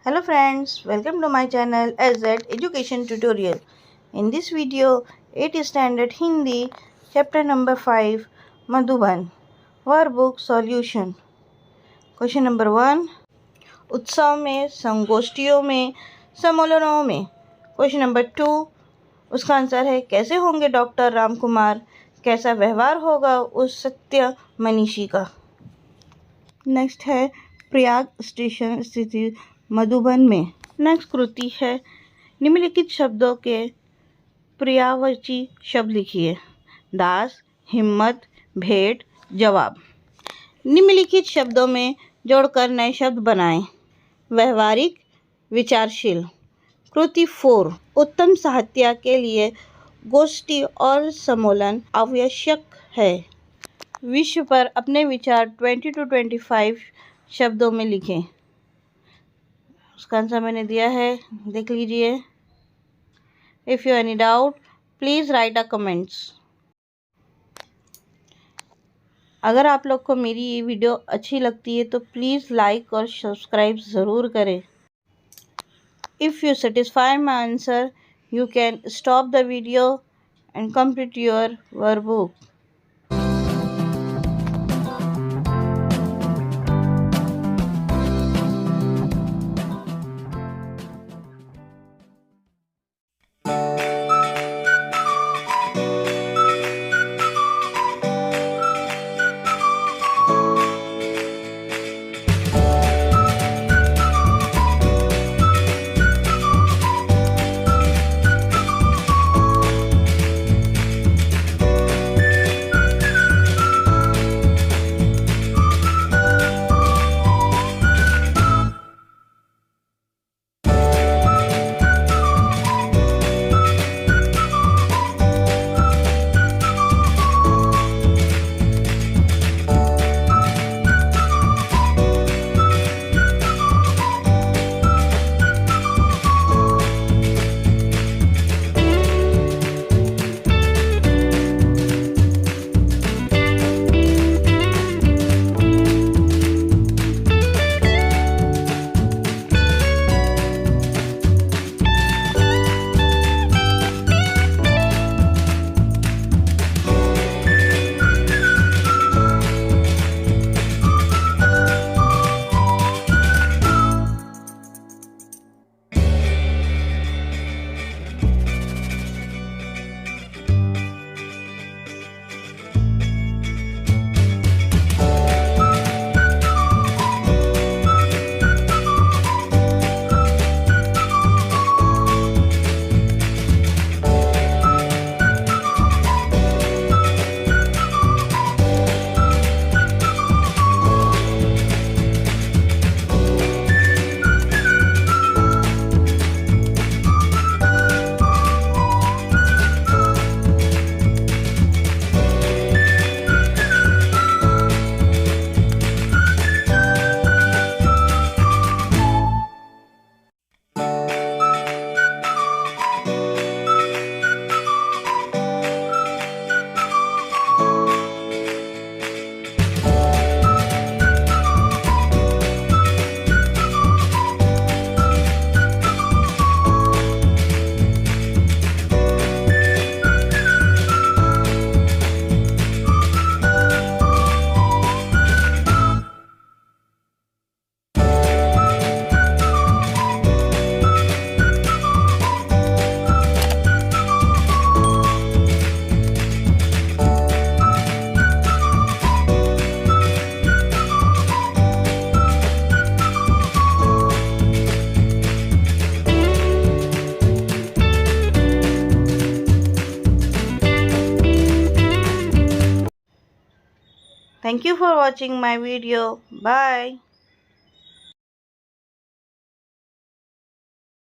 Hello friends, welcome to my channel SZ Education Tutorial. In this video, 8th Standard Hindi, Chapter number 5, Madhuban, Workbook Solution. Question number 1, उत्सव में, संगोष्ठियों में, सम्मेलनों में. Question number 2, उसका answer है कैसे होंगे डॉक्टर रामकुमार, कैसा व्यवहार होगा उस सत्य मनीषी का. नेक्स्ट है प्रयाग स्टेशन स्थित मधुबन में. नेक्स्ट कृति है निम्नलिखित शब्दों के पर्यायवाची शब्द लिखिए. दास, हिम्मत, भेंट, जवाब. निम्नलिखित शब्दों में जोड़कर नए शब्द बनाएं. व्यवहारिक, विचारशील. कृति 4, उत्तम साहित्य के लिए गोष्ठी और सम्मेलन आवश्यक है. विश्व पर अपने विचार 20 to 25 शब्दों में लिखें. उसका आंसर मैंने दिया है, देख लीजिए. If you any doubt please write a comments. अगर आप लोग को मेरी ये वीडियो अच्छी लगती है तो प्लीज़ लाइक और सब्सक्राइब ज़रूर करें. If you satisfy my answer you can stop the video and complete your workbook. Thank you for watching my video. Bye.